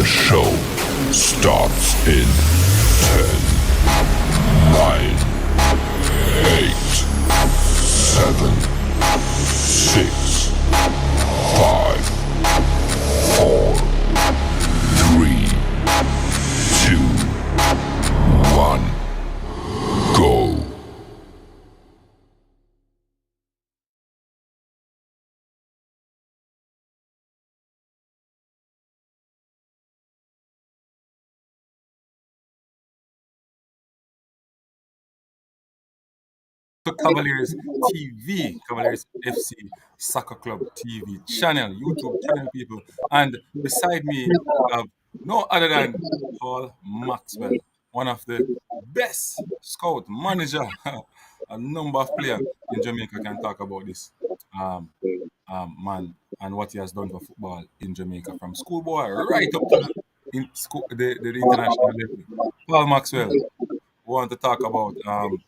show starts in 10, 9, 8, 7, 6, 5, 4, 3, 2, 1, go. To Cavaliers TV, Cavaliers FC Soccer Club TV channel, YouTube channel, people. And beside me, I have no other than Paul Maxwell, one of the best scout manager, a number of players in Jamaica can talk about this um, man and what he has done for football in Jamaica, from schoolboy right up to the international level. Paul Maxwell, we want to talk about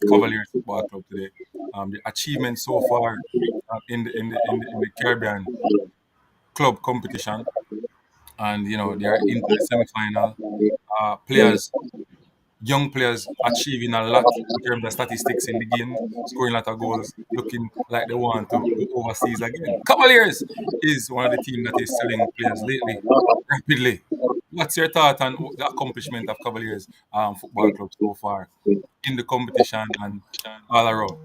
Cavaliers Football Club today. The achievements so far in the Caribbean club competition, and they are into the semi-final. Players, young players, achieving a lot in terms of statistics in the game, scoring a lot of goals, looking like they want to go overseas again. Cavaliers is one of the teams that is selling players lately rapidly. What's your thought on the accomplishment of Cavaliers Football Club so far in the competition and all around?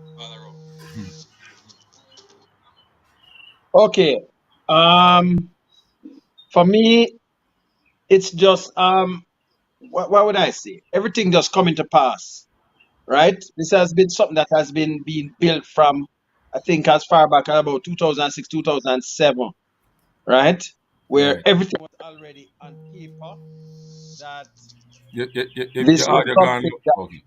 Hmm. Okay. Um, for me, it's just what would I say? Everything just coming to pass, right? This has been something that has been being built from, I think, as far back as about 2006, 2007, right? Where Right. everything was already on paper. That Your this was audio gone. something that Okay.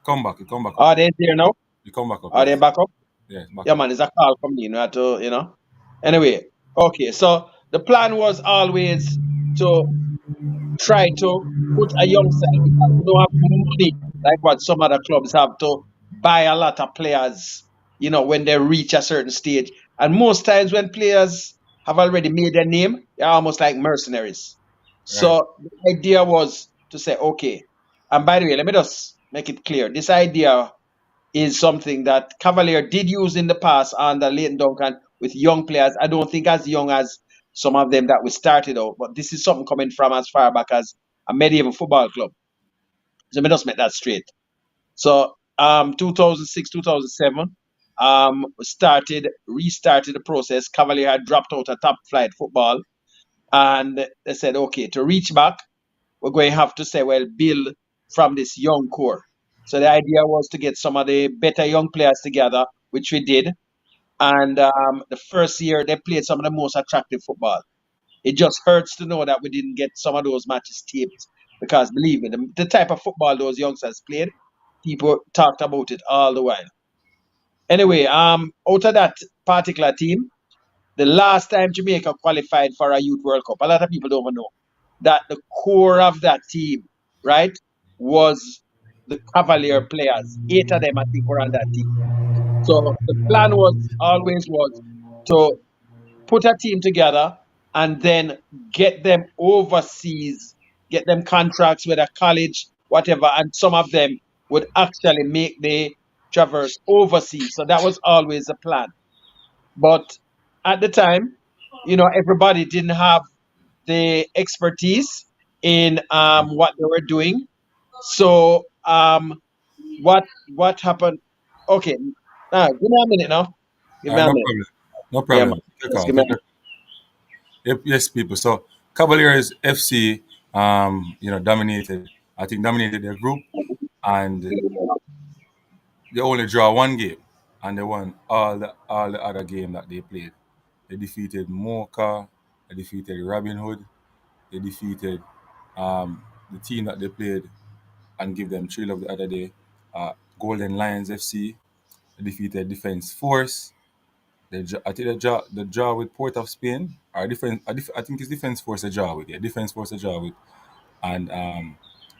Come back. You come back up. are they there now? You come back up. Are they Yes. back up? Yes. Back Yeah, up. man, it's a call from me. You know, I have to, Anyway, okay. So the plan was always to try to put a young side because we don't have money like what some other clubs have to buy a lot of players, when they reach a certain stage. And most times when players have already made their name, they're almost like mercenaries. Right. So the idea was to say, okay, and by the way, let me just make it clear. This idea is something that Cavalier did use in the past under Leighton Duncan with young players. I don't think as young as some of them that we started out, but this is something coming from as far back as a medieval football club. So let me just make that straight. So 2006, 2007, restarted the process. Cavalier had dropped out of top flight football, and they said, okay, to reach back, we're going to have to say, well, build from this young core. So the idea was to get some of the better young players together, which we did. And the first year, they played some of the most attractive football. It just hurts to know that we didn't get some of those matches taped because, believe me, the type of football those youngsters played, people talked about it all the while. Anyway, out of that particular team, the last time Jamaica qualified for a Youth World Cup, a lot of people don't even know that the core of that team, right, was the Cavalier players. 8 of them, I think, were on that team. So the plan was always to put a team together and then get them overseas, get them contracts with a college, whatever, and some of them would actually make the traverse overseas. So that was always the plan. But at the time, everybody didn't have the expertise in what they were doing. So what happened? Okay, now give me a minute now. Give me a No minute. problem. No Yeah, problem. man. Take Just call. give me Take your, yes, people. So Cavaliers FC, dominated. I think dominated their group, and they only draw one game, and they won all the other game that they played. They defeated Mocha. They defeated Robin Hood. They defeated the team that they played and give them thrill of the other day. Golden Lions FC. They defeated Defense Force. I think the draw with Port of Spain or defense. I think it's Defense Force a draw with, yeah. Defense Force a draw with, and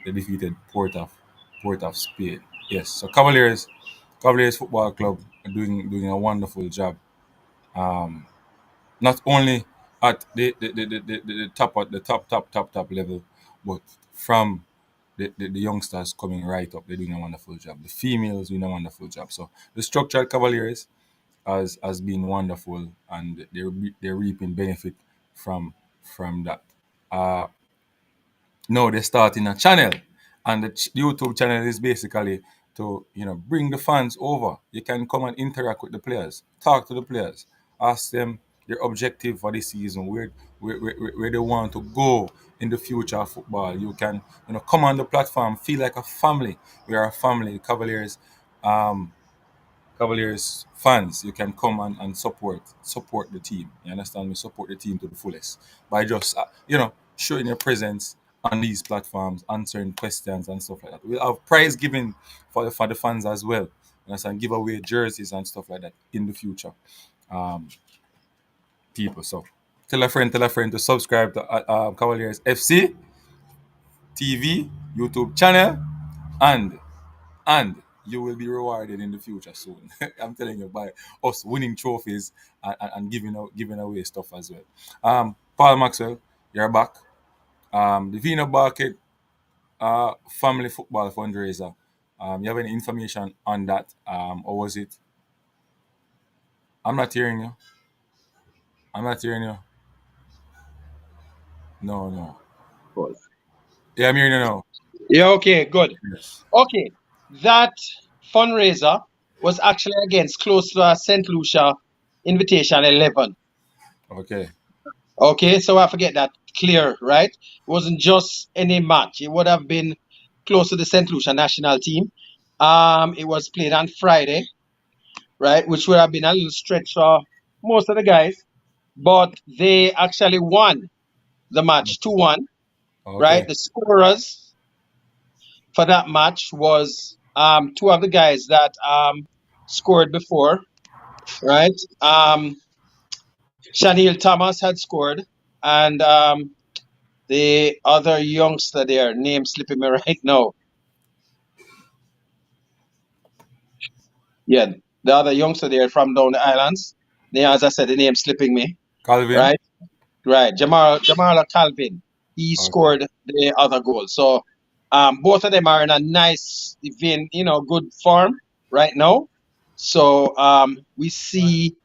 they defeated Port of Spain. Yes. So Cavaliers Football Club are doing a wonderful job. Um, Not only at the top at the top level, but from the youngsters coming right up, they're doing a wonderful job. The females doing a wonderful job. So the structured Cavaliers has been wonderful, and they're reaping benefit from that. Uh, Now they're starting a channel, and the YouTube channel is basically to bring the fans over. You can come and interact with the players, talk to the players, ask them their objective for the season, where they want to go in the future of football. You can come on the platform, feel like a family. We are a family, Um, Cavaliers fans. You can come and support the team. You understand me? Support the team to the fullest by just showing your presence on these platforms, answering questions and stuff like that. We'll have prize giving for the fans as well. You understand? Give away jerseys and stuff like that in the future. Um, People. So tell a friend to subscribe to Cavaliers FC TV YouTube channel, and and you will be rewarded in the future soon. I'm telling you, by us winning trophies and giving away stuff as well. Paul Maxwell, you're back. The Vino Barket Family Football Fundraiser. You have any information on that? Or was it? I'm not hearing you. I'm not hearing you. No, no. Yeah, I'm hearing you now. Yeah, okay, good. Yes. Okay, that fundraiser was actually against close to St. Lucia Invitation 11. Okay. Okay, so I forget that clear, right? It wasn't just any match. It would have been close to the St. Lucia national team. It was played on Friday, right? Which would have been a little stretch for most of the guys, but they actually won the match 2-1, right? Okay. The scorers for that match was two of the guys that scored before, right? Shaniel Thomas had scored, and the other youngster there, name slipping me right now. Yeah, the other youngster there from down the islands. Yeah, as I said, the name slipping me, Calvin. right? Right. Jamala Calvin. He Okay. scored the other goal. So both of them are in a nice, even good form right now. So we see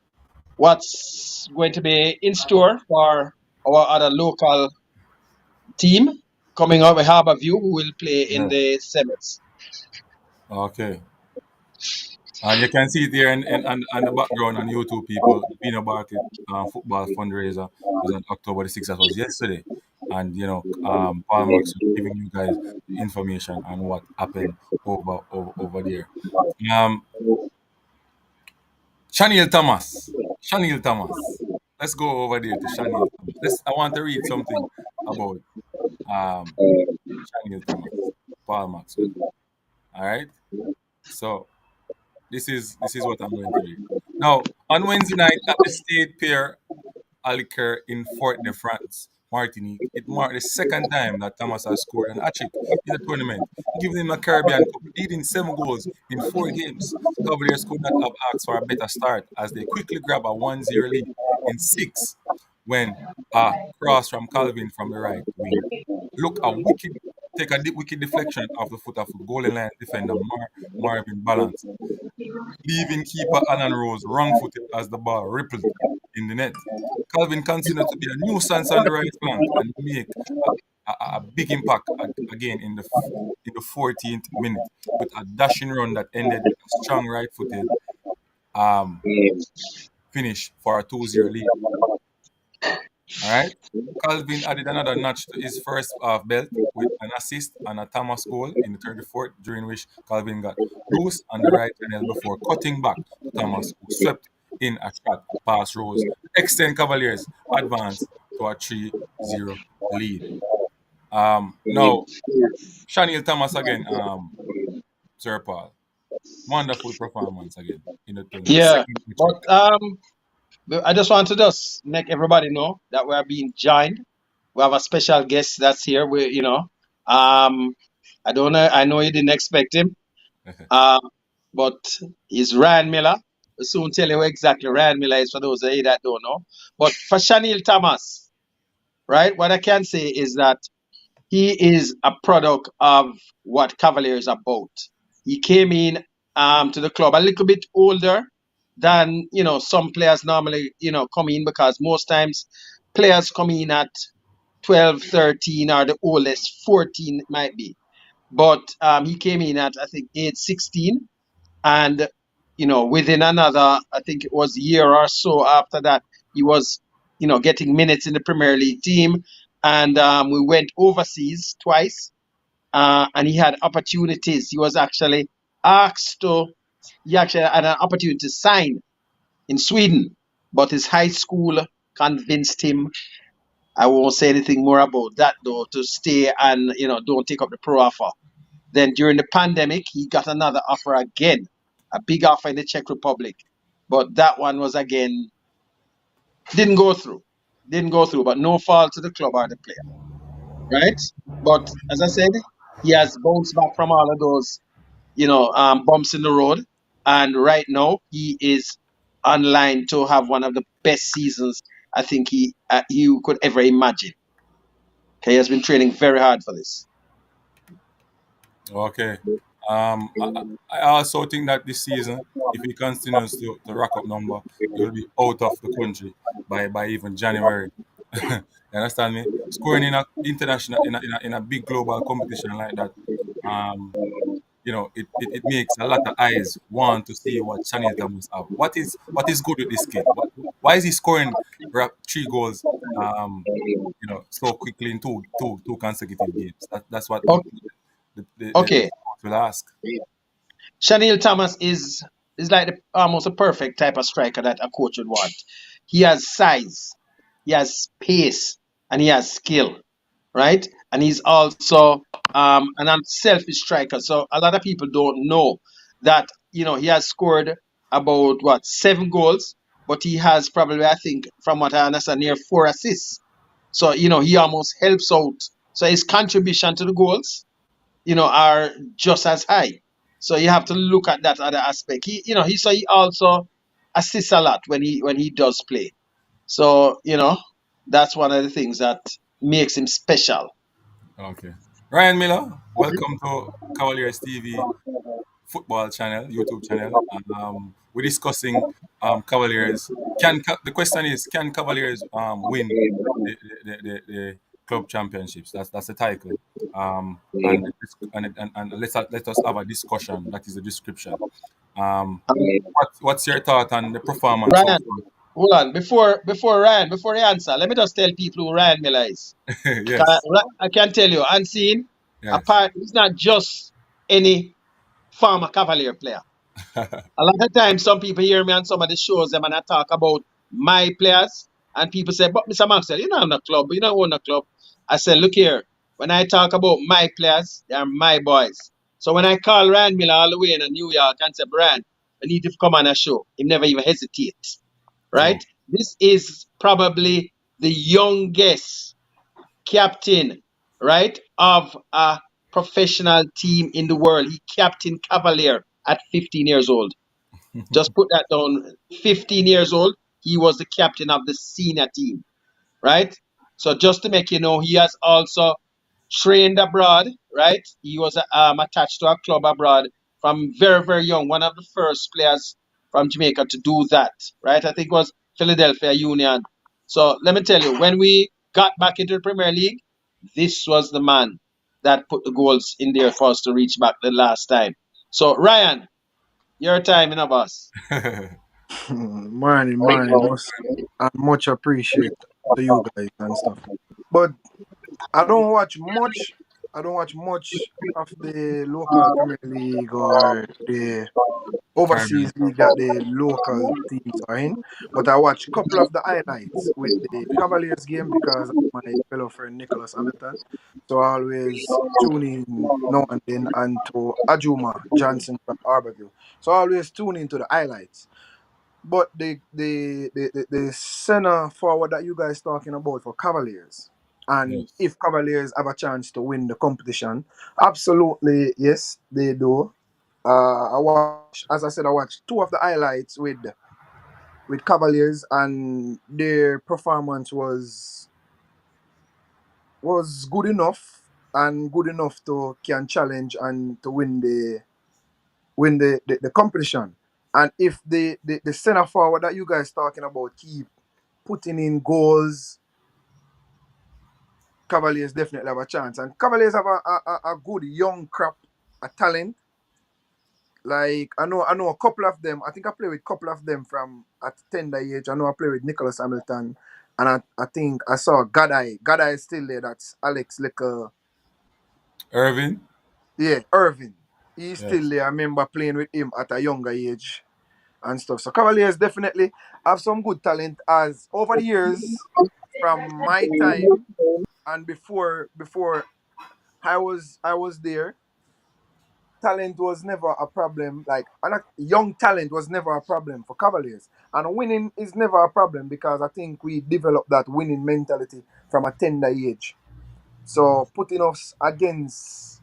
what's going to be in store for our other local team coming out with Harborview, who will play in Yeah. the semis. Okay. And you can see it there in the background on YouTube, people. The Pino Barket football fundraiser was on October the 6th. That was yesterday. And, Paul Max was giving you guys the information on what happened over there. Um, Shaniel Thomas. Shaniel Thomas. Let's go over there to Shaniel Thomas. I want to read something about um, Shaniel Thomas, Paul Maxwell. All right. So this is what I'm going to read. Now, on Wednesday night at the State Pier Aliquer in Fort de France, Martinique, it marked the second time that Thomas has scored an hat-trick in the tournament, giving him a Caribbean Cup, leading 7 goals in 4 games. Cavaliers could not have asked for a better start as they quickly grab a 1-0 lead in 6 when a cross from Calvin from the right wing. Look, wicked deflection off the foot of goal line defender Marvin Balance, leaving keeper Alan Rose wrong-footed as the ball rippled in the net. Calvin continued to be a nuisance on the right flank and make a big impact again in the 14th minute with a dashing run that ended with a strong right-footed um, finish for a 2-0 lead. All right. Calvin added another notch to his first half belt with an assist and a Thomas goal in the 34th, during which Calvin got loose on the right channel before cutting back to Thomas, who swept in a shot past Rose. Extend Cavaliers advance to a 3-0 lead. Now, Shaniel Thomas again, Sir Paul. Wonderful performance again in the tournament. Yeah, Second hat-trick. but I just want to just make everybody know that we are being joined. We have a special guest that's here. I don't know. I know you didn't expect him. Uh, but he's Ryan Miller. We'll soon tell you who exactly Ryan Miller is for those of you that don't know. But for Chanel Thomas, right, what I can say is that he is a product of what Cavaliers are about. He came in to the club a little bit older than some players normally come in, because most times players come in at 12, 13, or the oldest 14 it might be. But he came in at, I think, age 16, and within another, I think it was year or so after that, he was getting minutes in the Premier League team, and we went overseas twice, and he had opportunities. He was actually asked to. He actually had an opportunity to sign in Sweden, but his high school convinced him. I won't say anything more about that though, to stay and don't take up the pro offer. Then during the pandemic, he got another offer again, a big offer in the Czech Republic, but that one was again didn't go through. Didn't go through, but no fault to the club or the player, right? But as I said, he has bounced back from all of those, bumps in the road, and right now he is on line to have one of the best seasons I think he could ever imagine. Okay, he has been training very hard for this. Okay. I also think that this season, if he continues to rack up number, he will be out of the country by even January. You understand me? Scoring in a international in a big global competition like that, um, it makes a lot of eyes want to see what Chanel Thomas have. What is good with this kid? Why is he scoring 3 goals? So quickly in two consecutive games. That's what the Okay, coach will ask. Chanel Thomas is like almost a perfect type of striker that a coach would want. He has size, he has pace, and he has skill, right? And he's also an unselfish striker. So a lot of people don't know that he has scored about 7 goals, but he has probably, I think, from what I understand, near 4 assists. So he almost helps out. So his contribution to the goals are just as high. So you have to look at that other aspect. He also assists a lot when he does play. So that's one of the things that makes him special. Okay. Ryan Miller, welcome to Cavaliers TV football channel, YouTube channel. We're discussing Cavaliers. The question is, can Cavaliers win the club championships? That's the title. And let us have a discussion. That is the description. What's your thought on the performance so Ryan, hold on. Before you answer, let me just tell people who Ryan Miller is. far? Yes. I can tell you, unseen, Yes. apart, he's not just any former Cavalier player. A lot of times, some people hear me on some of the shows them and I talk about my players, and people say, "But Mr. Maxwell, you don't own a club, you don't own a club." I said, "Look here, when I talk about my players, they are my boys." So when I call Ryan Miller all the way in New York and say, "Brian, I need you to come on a show," he never even hesitates, True. right? This is probably the youngest captain, right, of a professional team in the world. He captained Cavalier at 15 years old. Just put that down. 15 years old, he was the captain of the senior team, right? So just to make you know, he has also trained abroad, right? He was attached to a club abroad from very, very young. One of the first players from Jamaica to do that, right? I think it was Philadelphia Union. So let me tell you, when we got back into the Premier League, this was the man that put the goals in there for us to reach back the last time. So Ryan, your time in a boss. Morning, most and much appreciate to you guys and stuff. But I don't watch much. I don't watch much of the local Premier League or the Caribbean. overseas league that the local teams are in. But I watch a couple of the highlights with the Cavaliers game because of my fellow friend Nicholas Hamilton. So I always tune in now and then, and to Ajuma Johnson from Arborville. So I always tune into the highlights. But the center forward that you guys talking about for Cavaliers, and Yes. if Cavaliers have a chance to win the competition, absolutely yes, they do. I watch, as I said, I watched two of the highlights with Cavaliers, and their performance was good enough and good enough to can challenge and to win the competition. And if the center forward that you guys talking about keep putting in goals, Cavaliers definitely have a chance. And Cavaliers have a good young crop, a talent. Like I know a couple of them. I think I play with a couple of them from at tender age. I know I play with Nicholas Hamilton, and I think I saw Gadai. Gadai is still there. That's Alex Licker. Irving. Yeah, Irvin. He's still Yes. there. I remember playing with him at a younger age and stuff. So Cavaliers definitely have some good talent. As over the years, from my time and before I was there, talent was never a problem. Like young talent was never a problem for Cavaliers, and winning is never a problem because I think we developed that winning mentality from a tender age. So putting us against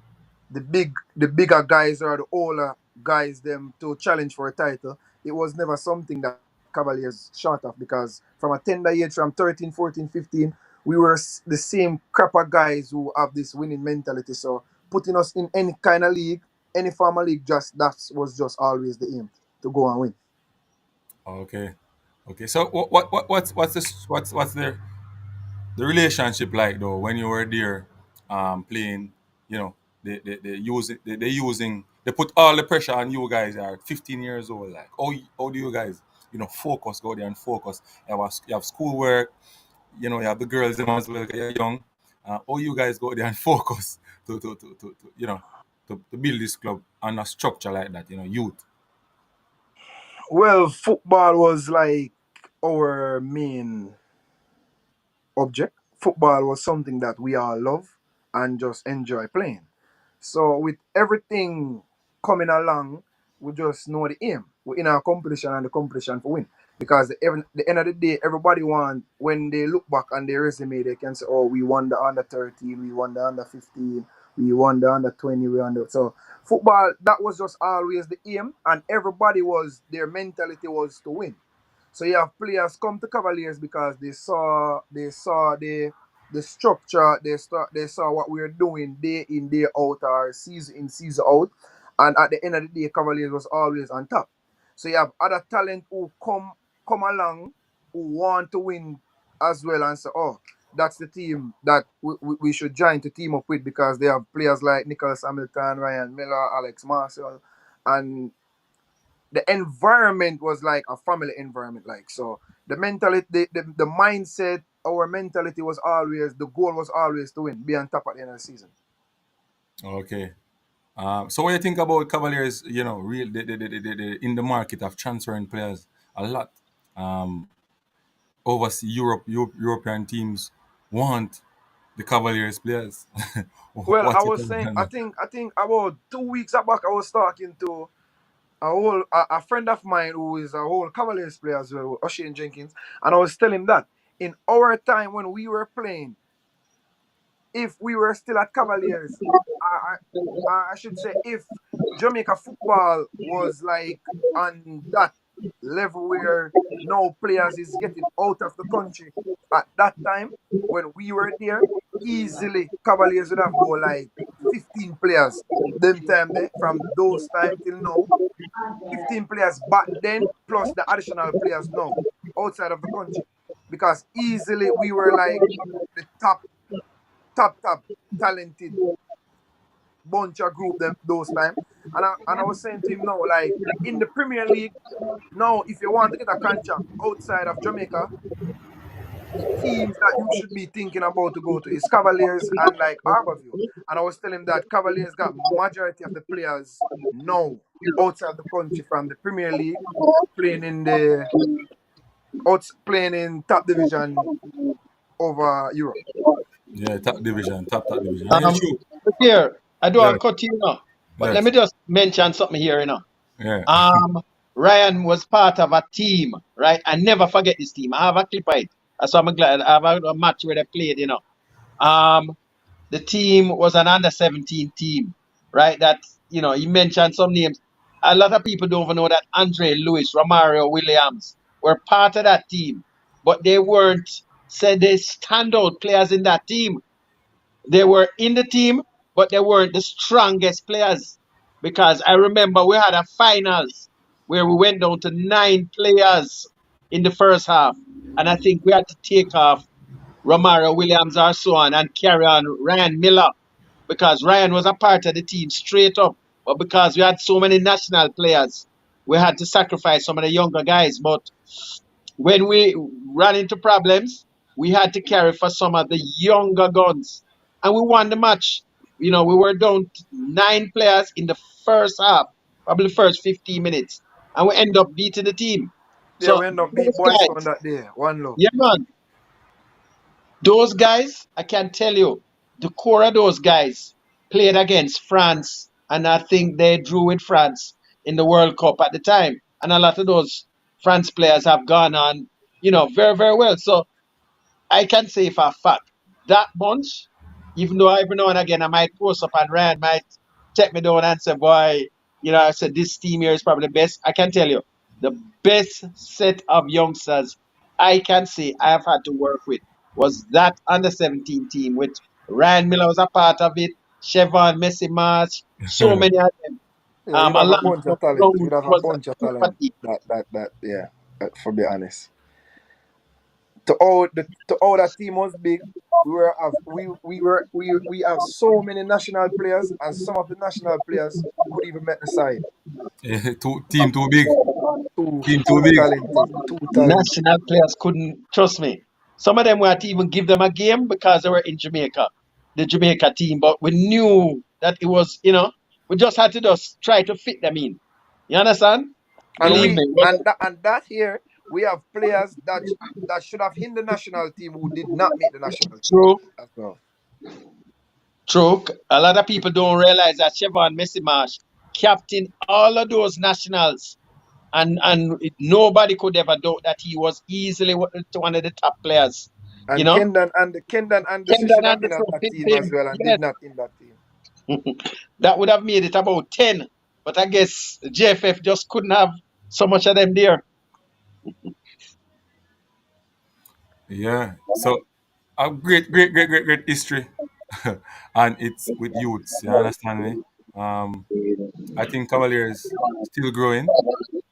the bigger guys or the older guys them to challenge for a title, it was never something that Cavaliers shot of because from a tender age, from 13, 14, 15, we were the same crap of guys who have this winning mentality. So putting us in any kind of league, any form of league, just that was just always the aim to go and win. Okay. Okay. So what's this what's the relationship like though when you were there playing, you know, they using they put all the pressure on you guys are 15 years old, like how do you guys, you know, focus, go there and focus. You have schoolwork, you know, you have the girls them as well 'cause you're young. How you guys go there and focus to you know, to build this club on a structure like that, you know, youth. Well, football was like our main object. Football was something that we all love and just enjoy playing. So with everything coming along, we just know the aim. We're in our competition and the competition for win. Because the end of the day, everybody want when they look back on their resume, they can say, "Oh, we won the under 13, we won the under 15, we won the under 20, we won the." So football that was just always the aim, and everybody was their mentality was to win. So you have players come to Cavaliers because they saw the structure, they saw what we were doing day in, day out, or season in, season out. And at the end of the day, Cavaliers was always on top. So you have other talent who come along who want to win as well and say, "Oh, that's the team that we should join to team up with because they have players like Nicholas Hamilton, Ryan Miller, Alex Marshall, and the environment was like a family environment, like so the mentality, the mindset, our mentality was always, the goal was always to win, be on top at the end of the season. Okay. So what do you think about Cavaliers? You know, real in the market of transferring players a lot. Um, Overseas European teams want the Cavaliers players. Well, I What's your was take saying, on i that? think i think about 2 weeks back I was talking to a friend of mine who is a whole Cavaliers player as well, O'Shane Jenkins, and I was telling him that in our time when we were playing, if we were still at Cavaliers, I should say if Jamaica football was like on that level where no players is getting out of the country at that time when we were there, easily Cavaliers would have go like 15 players. Them time there, from those time till now, 15 players back then plus the additional players now outside of the country. Because easily we were like the top talented bunch of group them those time. And I was saying to him now, like in the Premier League, now if you want to get a contract outside of Jamaica, the teams that you should be thinking about to go to is Cavaliers and like Harborview. And I was telling him that Cavaliers got majority of the players now outside the country from the Premier League playing in the playing in top division over Europe. Yeah, top division. And it's Um, true. Look here, I don't want Yes, to cut you now, but let yes, me just mention something here, yeah. Um, Ryan was part of a team, right? I never forget this team. I have a clip of it. So I'm glad I have a match where they played. Um, the team was an under 17 team, right? That, you mentioned some names. a lot of people don't even know that Andre Lewis, Romario Williams were part of that team, but they weren't said they standout players in that team. They were in the team, but they weren't the strongest players. Because I remember we had a finals where we went down to 9 players in the first half. And I think we had to take off Romario Williams or so on and carry on Ryan Miller because Ryan was a part of the team straight up. But because we had so many national players, we had to sacrifice some of the younger guys. But when we ran into problems, we had to carry for some of the younger guns. And we won the match. You know, we were down 9 players in the first half, probably the first 15 minutes. And we end up beating the team. Yeah, So we end up beat those Boys Town guys, that day. 1-0. yeah, man, those guys, I can tell you, the core of those guys played against France, and I think they drew with France in the World Cup at the time. And a lot of those France players have gone on, very, very well. So I can say for a fact that bunch, even though every now and again I might post up and Ryan might check me down and say, boy, I said this team here is probably the best. I can tell you, the best set of youngsters I can say I have had to work with was that under 17 team with Ryan Miller was a part of it, Chevron, Messi March, so many of them. Yeah, you'd have a Alonso bunch of talent. Brown You'd have a was a bunch of super talent. team. That yeah. For be honest, to all that team was big. We have so many national players, and some of the national players could even make the side. Team too big. Too Team too too big. talented. Too talented. National players couldn't trust me. Some of them we had to even give them a game because they were in Jamaica, the Jamaica team. But we knew that it was, we just had to just try to fit them in. You understand? And Believe Yeah. me. that here we have players that should have in the national team who did not make the national team True, as well. true. A lot of people don't realize that Chevron Messi Marsh captain all of those nationals. And nobody could ever doubt that he was easily one of the top players. You And know, Kendall Kendall should have been at Anderson, that team as him, well and did yes. not in that team. That would have made it about 10. But I guess JFF just couldn't have so much of them there. Yeah. So a great, great, great, great, great history. And it's with youths, you understand me? I think Cavaliers still growing.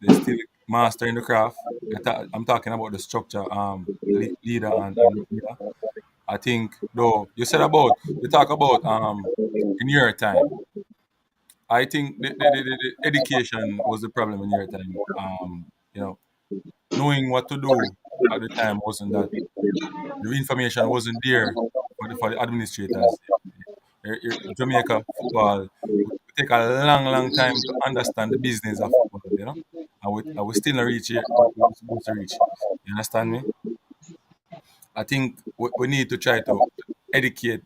They still mastering the craft. I'm talking about the structure, leader and leader. I think though you talk about in your time. I think the education was the problem in your time. You know, knowing what to do at the time wasn't that the information wasn't there for the administrators. Jamaica football would take a long, long time to understand the business of football, and we still not reach here where we're supposed to reach. You understand me? I think we need to try to educate,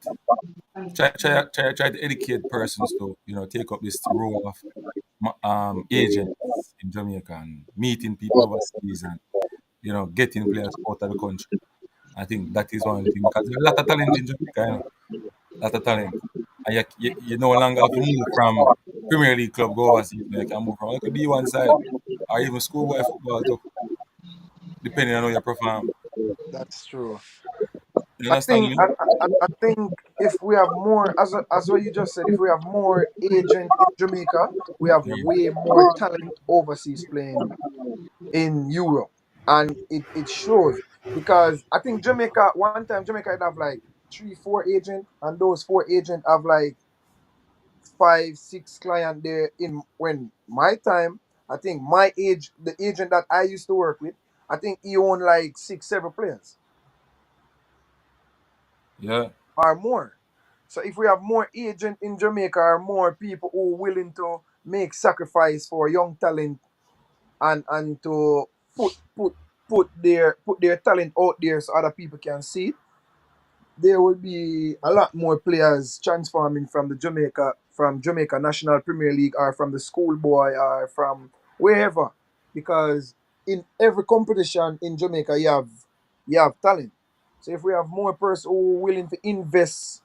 try to educate persons to take up this role of agents in Jamaica and meeting people overseas and getting players out of the country. I think that is one of the things because there's a lot of talent in Jamaica, lot of talent. And you no longer have to move from Premier League club go overseas. You can move from it could be one side or even schoolboy football too, depending on how you perform. That's true. You I understand think me? I think if we have more, as what you just said, if we have more agent in Jamaica, we have Yeah. way more talent overseas playing in Europe, and it shows because I think Jamaica one time Jamaica had have like 3 4 agents, and those 4 agents have like 5 6 client there. In when my time, I think my age, the agent that I used to work with, I think he owned like 6 7 players Yeah. or more. So if we have more agent in Jamaica or more people who are willing to make sacrifice for young talent and to put their talent out there so other people can see it, there will be a lot more players transforming from Jamaica National Premier League or from the schoolboy or from wherever. Because in every competition in Jamaica you have talent. So if we have more persons who are willing to invest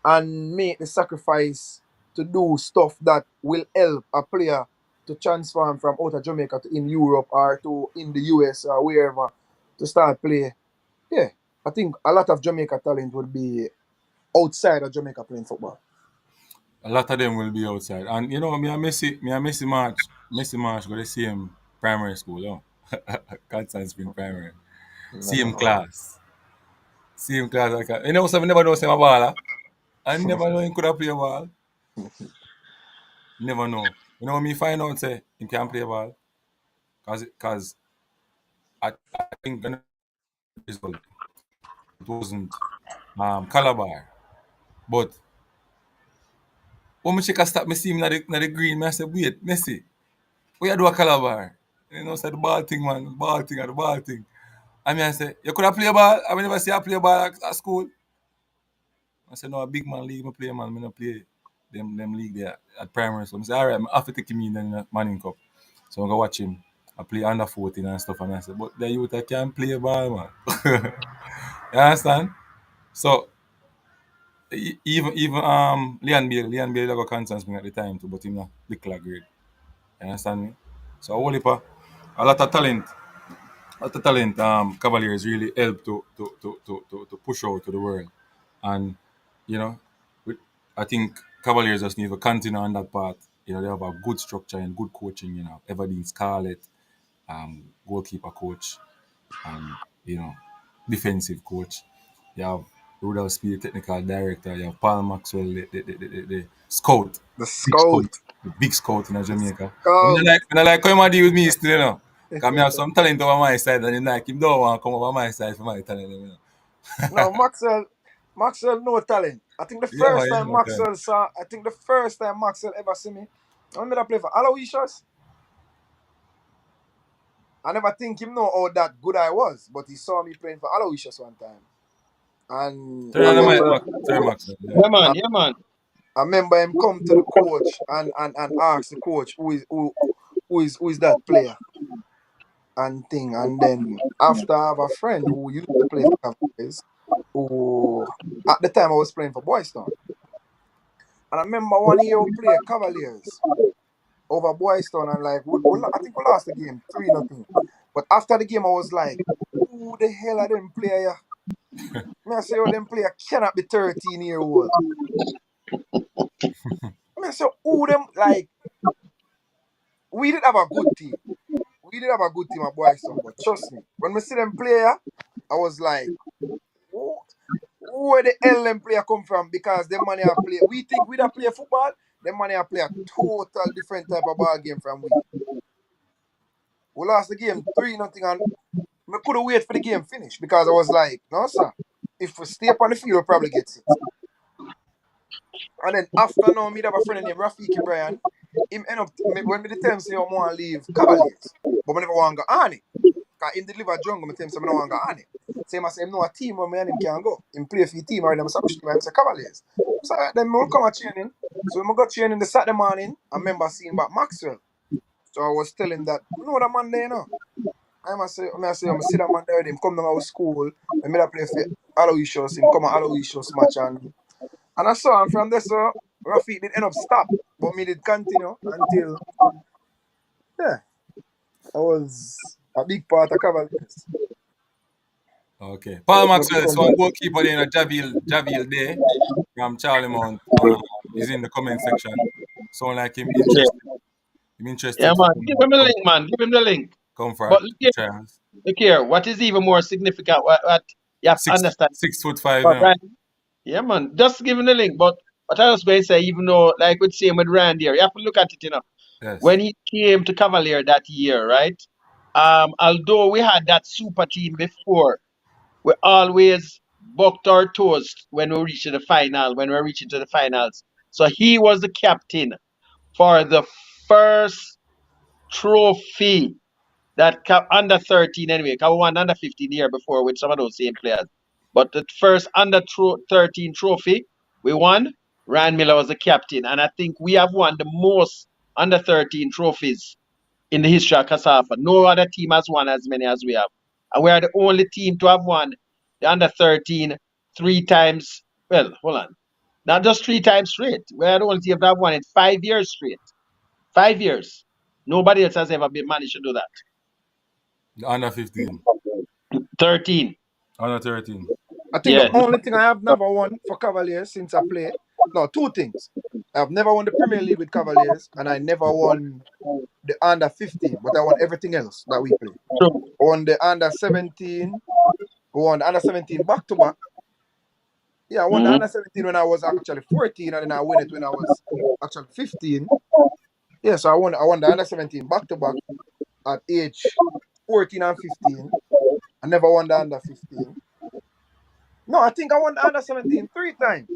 and make the sacrifice to do stuff that will help a player to transform from out of Jamaica to in Europe or to in the US or wherever to start play. Yeah, I think a lot of Jamaica talent would be outside of Jamaica playing football. A lot of them will be outside. And you know, Messi March go the same primary school, oh. Constant Spring Primary. Same No. class. Same class. You know, so I never know say my baller. I never know he could have play a ball. Never know. You know me find out say he can play a ball. Cause I think when it wasn't Calabar. But when me check a stop, me see him na the green, me I say, wait, Messi, what you do a Calabar? You know, say the ball thing, man, the ball thing. I mean, I say, you could have play ball? I never see I play ball at school. I said, no, a big man league, I play, man. I don't play them league there at primary. So I say, all right, I have to take him in the Manning Cup. So I'm going to watch him. I play under 14 and stuff. And I said, but the youth, I can't play ball, man. You understand? So even Leon Bailey got conscience me at the time too, but him not declare grade. You understand me? So a lot of talent, Cavaliers really help to push out to the world. And you know, I think Cavaliers just need to continue on that path. You know, they have a good structure and good coaching, you know, Everdeen Scarlett, goalkeeper coach, and you know, defensive coach. You have Rudolph Speed, technical director. You have Paul Maxwell, the scout, The big scout, scout. the big scout in Jamaica. Scout. When I like come and deal with me still, you know. Because I have some talent over my side, and then like him don't want to come over my side for my talent, you know. No, Maxwell no talent. I think the Yeah, man, first yeah, time no talent. Maxwell ever see me, I remember that play for Aloysius. I never think him know how that good I was, but he saw me playing for Aloysius one time. And Turn I on the mic, remember Maxwell. Yeah. Yeah, man. I, Yeah, man. I remember him come to the coach and ask the coach who is that player and thing. And then after I have a friend who used to play for Cavaliers, who at the time I was playing for Boys Town. And I remember one year we played Cavaliers over Boys Town and like I think we lost the game 3-0. But after the game I was like, who the hell are them player? Me I say, oh, them player cannot be 13-year-old. Me I say, who them like we did have a good team. We did have a good team at Boys Town, but trust me, when we see them player, I was like, who, where the hell them player come from? Because them money are play. We think we don't play football, them money are play a total different type of ball game from we. We lost the game 3-0 and we couldn't wait for the game finish because I was like, no sir, if we stay up on the field, we'll probably get it. And then after now, me have a friend named Rafiki Brian. Him end up when me tell him say I want to leave Cavaliers, but I never want to go on it. Cause him deliver jungle, me tell him say I don't want to go on it. So him say him know a team where me and him can go. Him play for the team already. I say which team? I say Cavaliers. So then we'll come and training. So when we got training the Saturday morning, I remember seeing back Maxwell. So I was telling that, you know that man there, you know. I see that man there with him come down our school. I made a play for Aloysius, him come at Aloysius match and I saw him from there, so Rafi did end up stop, but me did continue until yeah, I was a big part of Cavaliers. Okay. Paul Maxwell, so one goalkeeper there, Javil there from Charlie Mount. Is in the comment section. Sound like him Yeah, interested. Him yeah, interested to man. Give him a link, man. Give him the link. come for But trials. look here, what is even more significant, what you have to Six understand, 6'5", you but know. right, yeah, man, just give him the link. But what I was going to say, even though, like with same with Randy here, you have to look at it, you know. Yes. When he came to Cavalier that year, right? Although we had that super team before, we always bucked our toes when we reached the final, when we were reaching to the finals. So he was the captain for the first trophy that under 13 anyway. Cause we won under 15 the year before with some of those same players. But the first under 13 trophy we won, Ryan Miller was the captain. And I think we have won the most under 13 trophies in the history of Kasafa. No other team has won as many as we have. And we are the only team to have won the under 13 3 times. Well, hold on. Not just 3 times straight. We are the only team to have won it 5 years straight. 5 years. Nobody else has ever been managed to do that. The under 15, 13. under 13. I think the Yeah. only thing I have never won for Cavaliers since I played, no, two things. I've never won the Premier League with Cavaliers, and I never won the under 15, but I won everything else that we play. True. I won the under 17, we won the under 17 back to back. Yeah, I won the Mhm. under 17 when I was actually 14, and then I won it when I was actually 15. Yeah, so I won the under 17 back to back at age 14 and 15. I never won the under 15. No, I think I won the under 17 three times.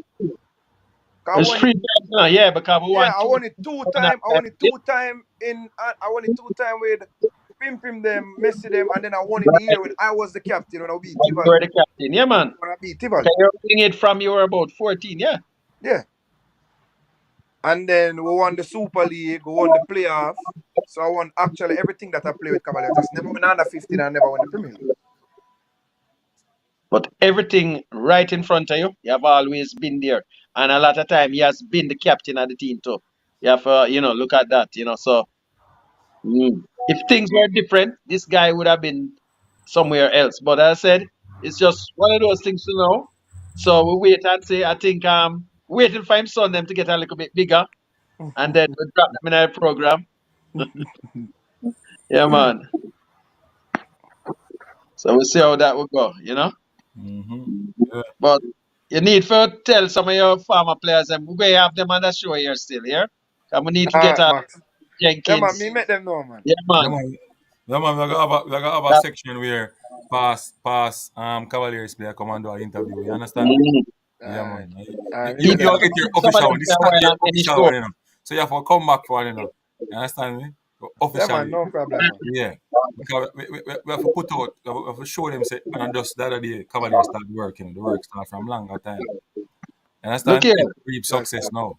I It's won it. 3 times now, yeah, because we Yeah, won I two. won it two time. I won it two time in. I won it two time with Pim them, Messi them, and then I won it the year when I was the captain when I beat You were Tivoli. the captain. Yeah, man. When I beat Tivoli. Can you bring it from you were about 14, yeah? Yeah. And then we won the Super League. We won the playoff. So I won actually everything that I play with Cavaliers. Just never won under 15 and never won the Premier League. But everything right in front of you, you have always been there. And a lot of time, he has been the captain of the team too. You have, look at that, so if things were different, this guy would have been somewhere else. But as I said, it's just one of those things to know. So we wait and see. I think waiting for him son them to get a little bit bigger, and then we drop them in our program. Yeah, man. So we'll see how that will go. Mm-hmm. Yeah. But you need to tell some of your former players, and we're going to have them on the show here still, here. And we need to All get right, Max. Yeah, man, Jenkins. me make them know, man. Yeah, Yeah, man. man. Yeah, man. We got a That, section where past Cavaliers player come and do an interview. You understand me? mm, All Yeah, right. man. All right, me You, make people you them all know. get your some of official them one. say This is not while your on any official show. one. So you have to come back for one. You understand me? Yeah, man, Officially. no problem, man. Yeah. Because we have to put out, we have to show them, say, and just the other day, Cavaliers start working. The work start from longer time. You Look understand? here. It reap That's success right.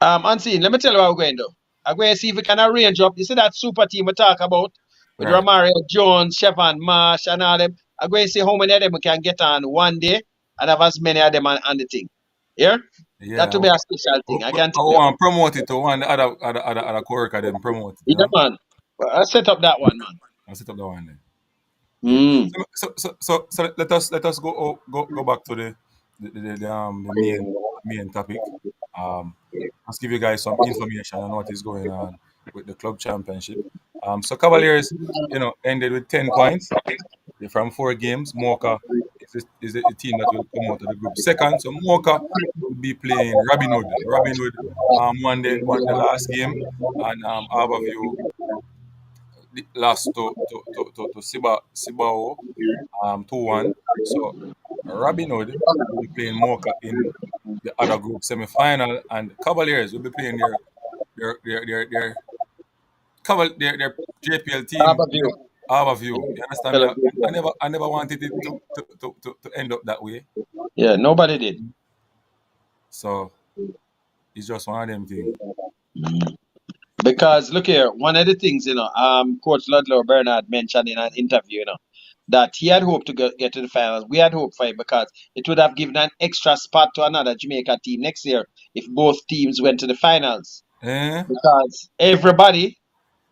now. Unseen, let me tell you what we're going to do. I'm going to see if we can arrange up. You see that super team we talk about with Right. Romario, Jones, Chevron, Marsh, and all them. I'm going to see how many of them we can get on one day and have as many of them on the thing. Yeah? That Yeah. will be a special thing. I can I tell you. want to promote it to one other co-worker them promote it, Yeah, man. Well, I'll set up that one, man. I'll set up the one there. Yeah. Mm. So let us go back to the main topic. Let's give you guys some information on what is going on with the club championship. So Cavaliers, ended with 10 points from 4 games. Mocha is the team that will come out of the group second. So Mocha will be playing Robin Hood. Robin Hood won the last game, and Harborview lost to Sibao 2-1. So Robin Hood will be playing Mocha in the other group semi-final, and Cavaliers will be playing their JPL team, Harborview. Harborview. You understand me? I never wanted it to end up that way. Yeah, nobody did. So it's just one of them things. Because look here, one of the things, Coach Ludlow Bernard mentioned in an interview, that he had hoped to get to the finals. We had hoped for it because it would have given an extra spot to another Jamaica team next year if both teams went to the finals. Eh? Because everybody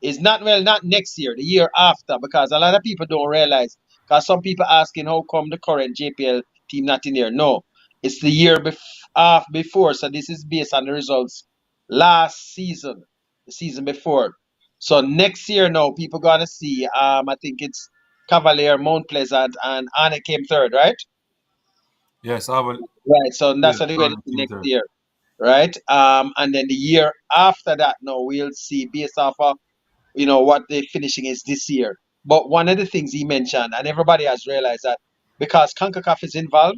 is not next year, the year after, because a lot of people don't realize. Because some people asking how come the current JPL team not in there. No, it's the year before. So this is based on the results last season, the season before. So next year now, people gonna see. I think it's Cavalier, Mount Pleasant, and Anna came third, right? Yes, I have Right. So that's yeah, what they're going to Arnold see came next third. year, right? And then the year after that, now we'll see based off of what the finishing is this year. But one of the things he mentioned, and everybody has realized that because CONCACAF is involved,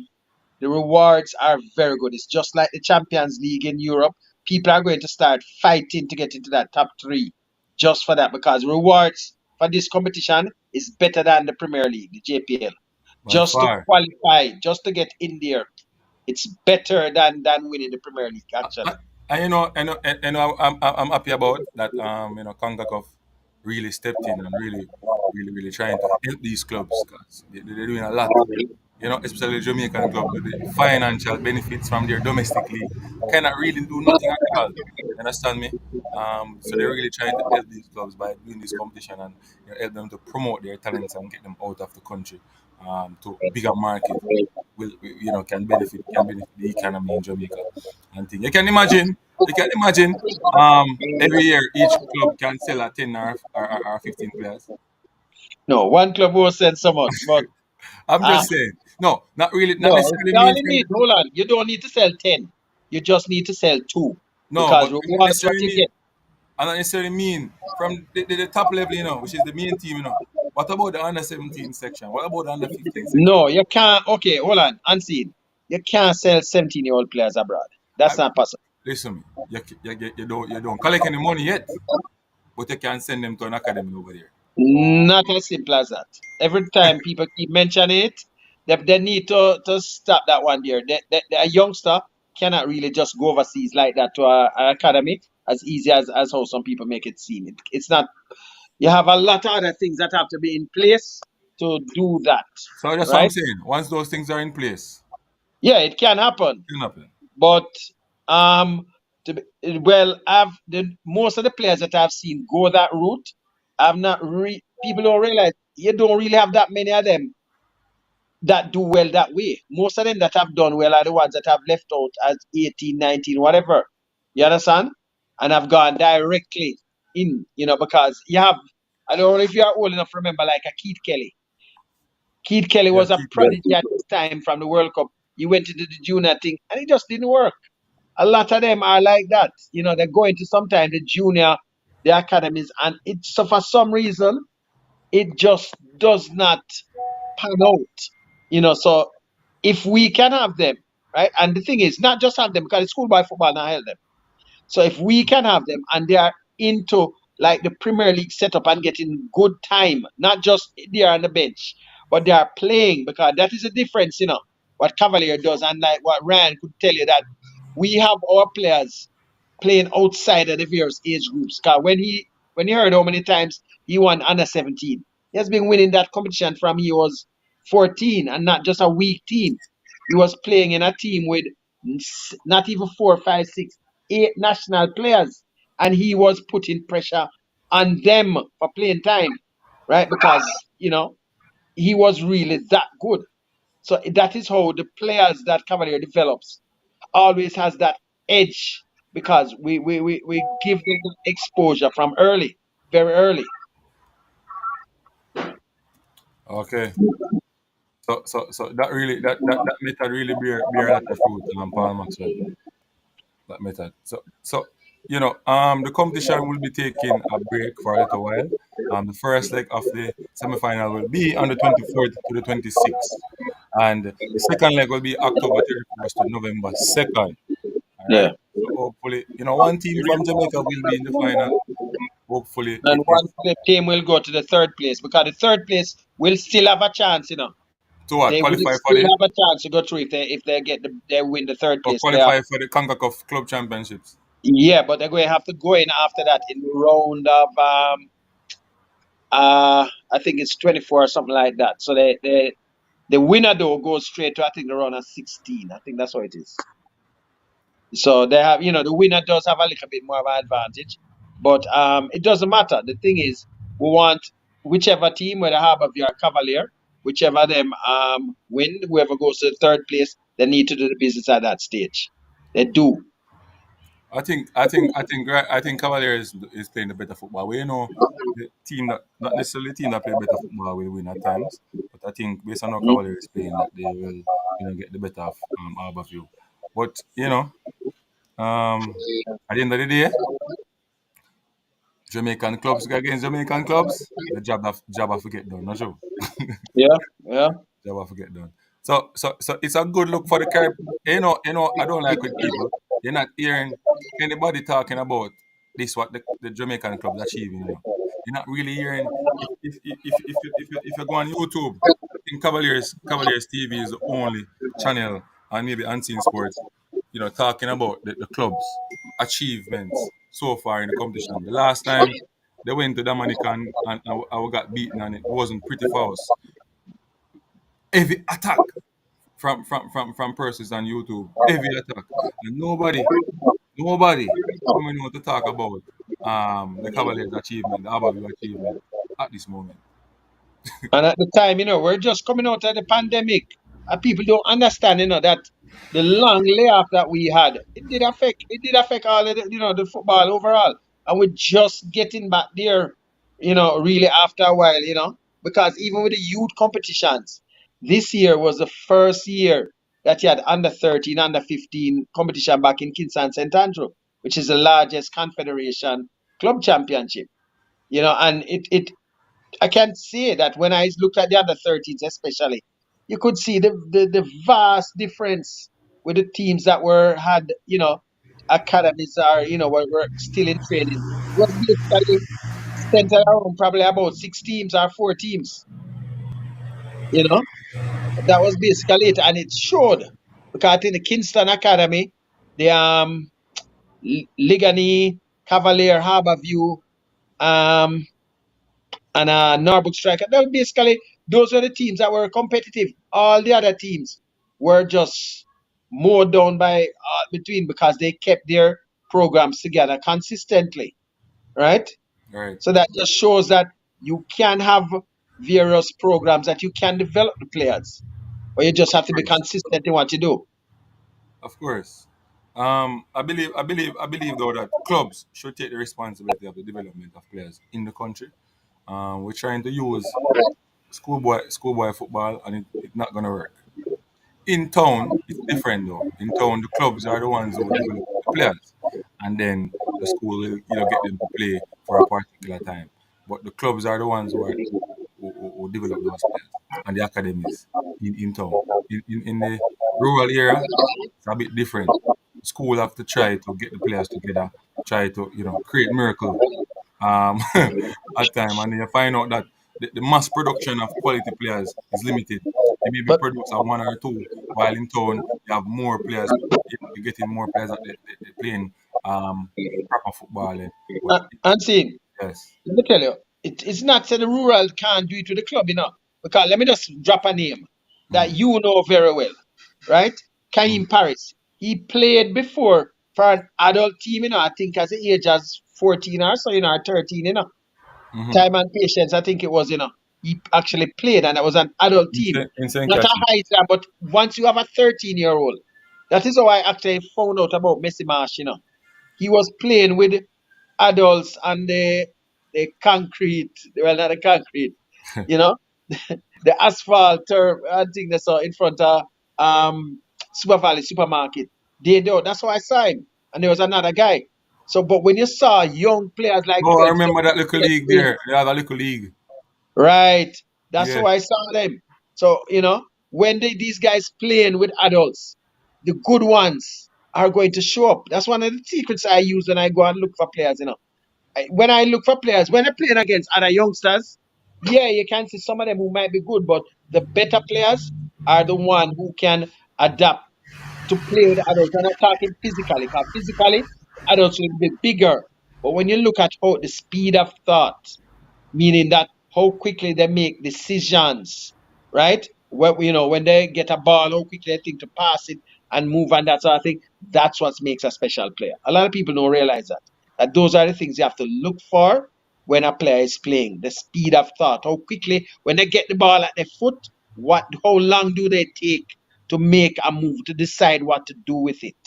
the rewards are very good. It's just like the Champions League in Europe. People are going to start fighting to get into that top three just for that because rewards for this competition is better than the Premier League, the JPL. By Just to far. qualify, just to get in there, it's better than winning the Premier League, actually. I'm happy about that. CONCACAF really stepped in and really, really, really trying to help these clubs because they're doing a lot. especially the Jamaican club, with the financial benefits from their domestic league, cannot really do nothing at all. You understand me? So they're really trying to help these clubs by doing this competition and help them to promote their talents and get them out of the country to bigger market. Can benefit the economy in Jamaica and thing. You can imagine every year each club can sell a 10 or 15 players. No, one club won't send so much, but I'm uh, just saying. No, not really, not no, necessarily you mean only from need, hold on, you don't need to sell 10. You just need to sell two no, because but not reward is what necessarily you mean get. I not necessarily mean from the top level, which is the main team, What about the under 17 section? What about the under 15 section? No, you can't. Okay, hold on, unseen. You can't sell 17-year-old players abroad. That's I, not possible. listen, me, you don't collect any money yet, but you can send them to an academy over there. Not as simple as that. Every time people keep mentioning it, they need to stop that one there. A youngster cannot really just go overseas like that to an academy as easy as how some people make it seem. It's not. You have a lot of other things that have to be in place to do that, So that's what I'm right? saying. Once those things are in place, Yeah, it can happen. it can happen. But to be, well, most of the players that I've seen go that route. I've not people don't realize you don't really have that many of them that do well that way. Most of them that have done well are the ones that have left out as 18, 19, whatever. You understand? And have gone directly in, because you have, I don't know if you are old enough to remember, like a Keith Kelly. Keith Kelly Yeah, was a keep it. prodigy at this time from the World Cup. He went into the junior thing and it just didn't work. A lot of them are like that. They go into sometimes the junior, the academies, and so for some reason it just does not pan out. So if we can have them, right? And the thing is, not just have them because it's schoolboy football now held them. So if we can have them and they are into like the Premier League setup and getting good time, not just they are on the bench, but they are playing because that is the difference, what Cavalier does and like what Ryan could tell you that we have our players playing outside of the various age groups. Cause when he heard how many times he won under 17, he has been winning that competition from he was 14 and not just a weak team. He was playing in a team with not even four, five, six, eight national players, and he was putting pressure on them for playing time, right? Because he was really that good. So that is how the players that Cavalier develops always has that edge because we give them the exposure from early, very early. Okay. So that method really bear a lot of fruit, Paul Maxwell. That method. The competition will be taking a break for a little while. The first leg of the semi-final will be on the 24th to the 26th, and the second leg will be October 31st to November 2nd. All right. Yeah. So hopefully, one team from Jamaica will be in the final. Hopefully, And it is one team will go to the third place because the third place will still have a chance. to what They will qualify for still the have a chance to go through if they get they win the third or place playoff. qualify for the CONCACAF Club Championships. Yeah, but they're going to have to go in after that in the round of I think it's 24 or something like that. So the winner though goes straight to I think the round of 16. I think that's what it is. So they have, the winner does have a little bit more of an advantage, but it doesn't matter. The thing is, we want whichever team, whether Harbour View or Cavalier, whichever them win, whoever goes to the third place, they need to do the business at that stage. They do. I think Cavaliers is playing the better football. The team that not necessarily the team that play better football will win at times, but I think based on how Mhm. Cavaliers is playing, that they will get the better of Harbourview. But at the end of the day, Jamaican clubs go against Jamaican clubs, the job have to get done. Not sure. Yeah, yeah. Job have to get done. So it's a good look for the Caribbean. I don't like with people. You're not hearing anybody talking about this what the Jamaican clubs achieving. You're not really hearing if you go on YouTube, I think Cavaliers TV is the only channel and maybe Unseen Sports, talking about the club's achievements so far in the competition. The last time they went to Dominican and I got beaten and it wasn't pretty for us. Heavy attack. from persons on YouTube. Heavy attack. And nobody coming out to talk about the Cavaliers' achievement, the Abbeville achievement at this moment. And at the time, we're just coming out of the pandemic, and people don't understand, that the long layoff that we had, it did affect all of the football overall, and we're just getting back there, really after a while, because even with the youth competitions, this year was the first year that you had under 13, under 15 competition back in Kingston St. Andrew, which is the largest confederation club championship, and I can say that when I looked at the under 13s, especially, you could see the vast difference with the teams that had, academies or, were still in training. It was basically centered around probably about 6 teams or 4 teams, you know. That was basically it. And it showed because in the Kingston Academy, the Ligani, Cavalier, Harborview, um, and Norfolk Striker. That was basically those were the teams that were competitive. All the other teams were just mowed down by between because they kept their programs together consistently, right? Right. So that just shows that you can have various programs that you can develop the players, but you just have to be Course. consistent in what you do. Of course. I believe though that clubs should take the responsibility of the development of players in the country. We're trying to use schoolboy football, and it's not gonna work. In town, it's different though. In town, the clubs are the ones who develop the players, and then the school will, get them to play for a particular time. But the clubs are the ones who develop those players, and the academies in town. In the rural area, it's a bit different. School have to try to get the players together, try to create miracle at time, and then you find out that the mass production of quality players is limited. They maybe But produce a one or two, while in town you have more players. You're getting more players that they playing proper football. But and see, yes, let me tell you, it's not that the rural can't do it with the club, Because let me just drop a name that mm, you know very well, right? mm, Kaim Paris. He played before for an adult team, I think as the age as 14 or so, or 13, hmm Time and patience, I think it was, He actually played and it was an adult team. in Saint Not a Catherine. high time, but once you have a 13-year-old, that is how I actually found out about Messi Marsh. He was playing with adults and the concrete, well, not the concrete, you know, the asphalt turf, I think they saw in front of Super Valley supermarket. They do. That's how I saw him. And there was another guy. So, but when you saw young players like Oh, I 12, remember that 13 little years league playing, there. They have a little league. right, that's Yeah, how I saw them. So, when these guys playing with adults, the good ones are going to show up. That's one of the secrets I use when I go and look for players. When I look for players, when I'm playing against other youngsters, yeah, you can see some of them who might be good, but the better players are the one who can adapt to play with the adults. And I'm talking physically, because physically, adults will be bigger. But when you look at how the speed of thought, meaning that how quickly they make decisions, right? When they get a ball, how quickly they think to pass it and move and that sort of thing. That's what makes a special player. A lot of people don't realize that. That those are the things you have to look for when a player is playing. The speed of thought, how quickly when they get the ball at their foot, how long do they take to make a move to decide what to do with it?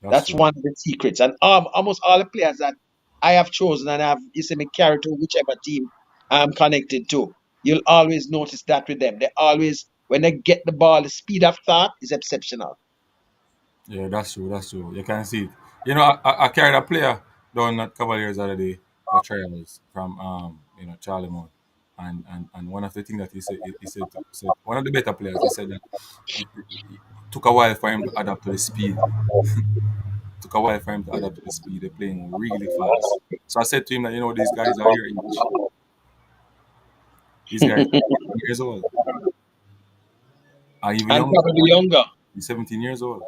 that's That's true. one of the secrets. And almost all the players that I have chosen and have you see me carry to whichever team I'm connected to, you'll always notice that with them. They always, when they get the ball, the speed of thought is exceptional. Yeah, that's true. That's true. You can see it. I carried a player down at Cavaliers the other day for trials from Charlie Mount. And one of the things that he said one of the better players, he said that it took a while for him to adapt to the speed. Took a while for him to adapt to the speed. They're playing really fast. So I said to him that these guys are your age. These guys are 18 years old. Or even And younger. probably younger. He's 17 years old.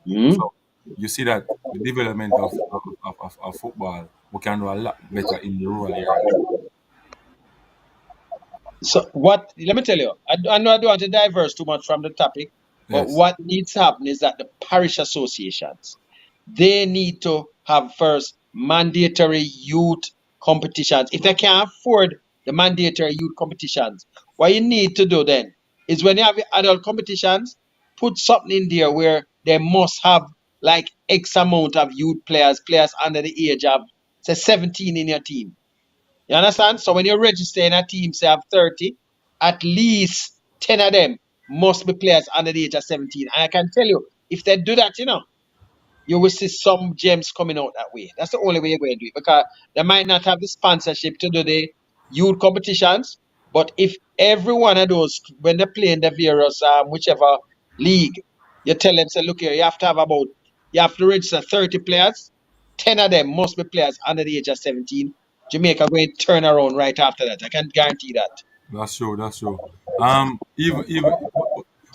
Mhm. So you see that the development of football, we can do a lot better in the rural areas. So let me tell you, I know I don't want to diverse too much from the topic, But Yes. what needs to happen is that the parish associations, they need to have first mandatory youth competitions. If they can't afford the mandatory youth competitions, what you need to do then is when you have your adult competitions, put something in there where they must have like X amount of youth players, players under the age of say 17 in your team. You understand? So when you register in a team, say have 30, at least 10 of them must be players under the age of 17. And I can tell you, if they do that, you will see some gems coming out that way. That's the only way you're going to do it because they might not have the sponsorship to do the youth competitions. But if every one of those, when they play in the various, whichever league, you tell them, say, look here, you have to register 30 players, 10 of them must be players under the age of 17. Jamaica going to turn around right after that. I can guarantee that. That's true. That's true. Even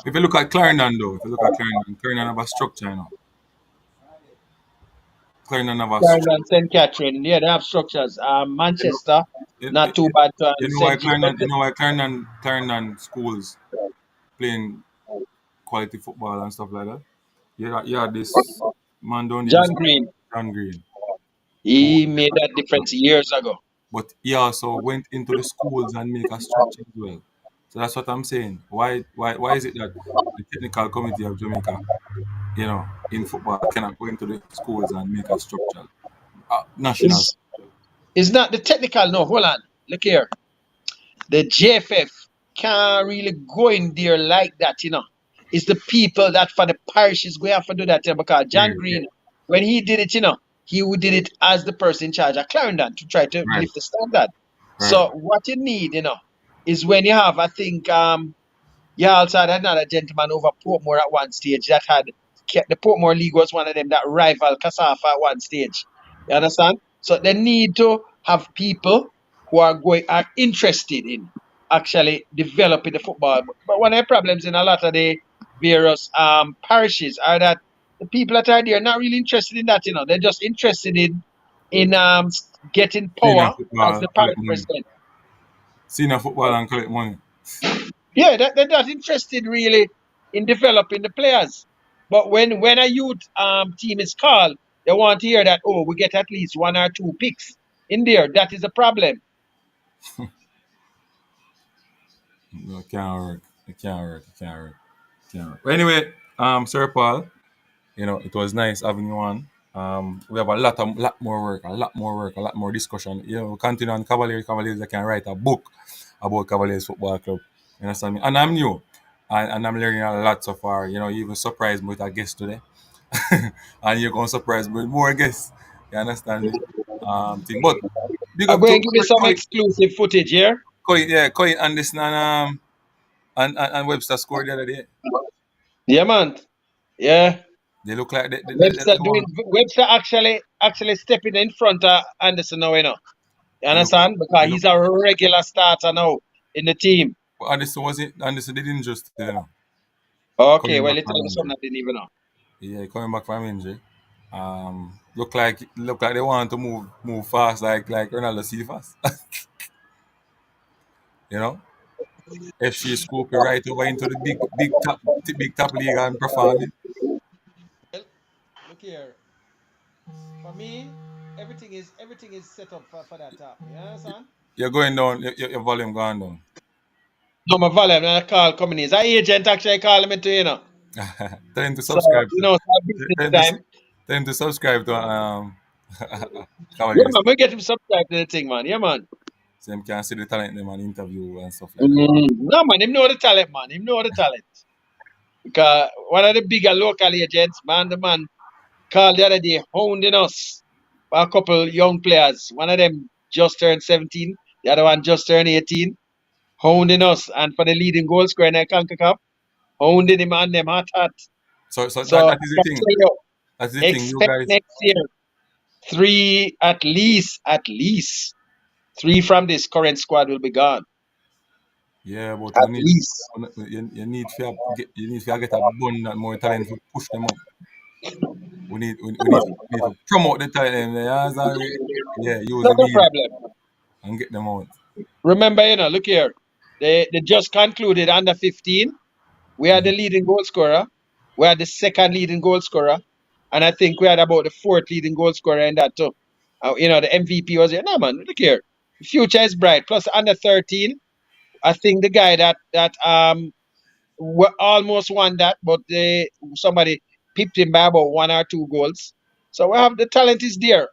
if you look at Clarendon though, if you look at Clarendon have a structure, Clarendon have a Carribean structure. and St. Catherine, yeah, they have structures. You know, Manchester, you, not too you, bad. you know why St. Clarendon, James. Clarendon schools playing quality football and stuff like that. You had this man down there, John Green. John Green, who He made that difference years ago. but he also went into the schools and make a structure as well. So that's what I'm saying. Why is it that the technical committee of Jamaica, in football cannot go into the schools and make a structure, national It's, it's not the technical, no. Hold on. Look here. The JFF can't really go in there like that. It's the people that for the parishes go have to do that because John grade? Green, when he did it, he did it as the person in charge of Clarendon to try to Right, lift the standard. right. So what you need, is when you have, I think, you also had another gentleman over Portmore at one stage that had the Portmore League was one of them that rival Kasafa at one stage. You understand? So they need to have people who are interested in actually developing the football. But one of the problems in a lot of the various parishes are that the people that are there are not really interested in that. They're just interested in getting Senior power as football the parish collect money. president. Senior football and collect money. Yeah, they're not interested really in developing the players. But when a youth team is called, they want to hear that, oh, we get at least one or two picks in there. That is a problem. No, it can't work. It can't work. It can't work. It can't work. But anyway, Sir Paul, it was nice having you on. We have lot more work, a lot more discussion. We continue on Cavaliers. I can write a book about Cavaliers Football Club. You understand me? And I'm new, and I'm learning a lot so far. You even surprised me with a guest today, and you're gonna surprise me with more guests. You understand me? But big I'm up going to to give you some exclusive footage here. Colin Anderson and Webster scored the other day. Yeah, man. Yeah. They look like they want. Webster actually stepping in front of Anderson now. You They look. understand? They Because look. he's a regular starter now in the team. But Anderson was it? Anderson didn't just Okay, coming well, back you tell from me something injury. I didn't even know. Yeah, coming back from injury. Look like they want to move fast like Ronaldo see fast. you know, FC scoop it right over into the big top league and performing. Well, look here. For me, everything is set up for that top. You understand? You're going down. Your volume going down. No, my volume, I call coming in. That agent actually calling me to. Tell him to So, subscribe. so business Tell him to, time. tell him to subscribe to Yeah, Cavaliers. man, we get him subscribed to the thing, man. Yeah, man. So him can see the talent them and interview and stuff like that. No, man, him know the talent, man. Him know the talent. Because one of the bigger local agents, man, the man called the other day, hounding us for a couple young players. One of them just turned 17, the other one just turned 18, hounding us. And for the leading goal scorer in the CONCACAF, hounding him on them hot. So So that, I that is the can thing. tell you, That's the thing. You expect guys, next year three, at least three from this current squad will be gone. yeah, but At least. you need to get a bun that more talent to push them up. We need to promote the talent. Yeah, use Not the a media problem. and get them out. Remember, look here. They just concluded under 15 We are the leading goal scorer. We are the second leading goal scorer. And I think we had about the fourth leading goal scorer in that too. The MVP was here. No, man, look here. The future is bright. Plus, under 13, I think the guy that almost won that, but somebody pipped him by about 1 or 2 goals. So we have the talent is there.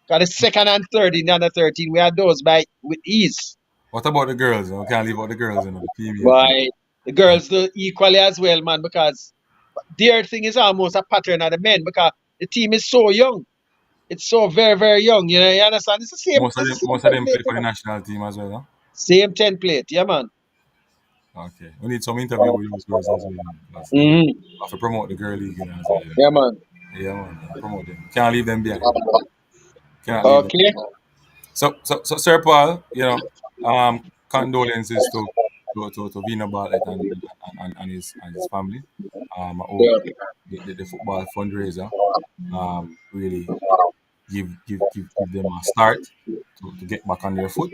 Got the second and third in the under 13. We had those with ease. What about the girls? We can't leave out the girls, the female team. Why the girls do equally as well, man, because their thing is almost a pattern of the men because the team is so young. It's so very, very young. You understand? It's the same. Most of them play for the national team as well, huh? Same template, yeah, man. Okay. We need some interview with those girls as well. Because Mm-hmm. have to promote the girl league as well. Yeah, man. Yeah, man. Promote them. Can't leave them behind. Can't leave them. Okay. So, Sir Paul, condolences to Vina Bartlett and his family. I hope the football fundraiser really give them a start to get back on their foot.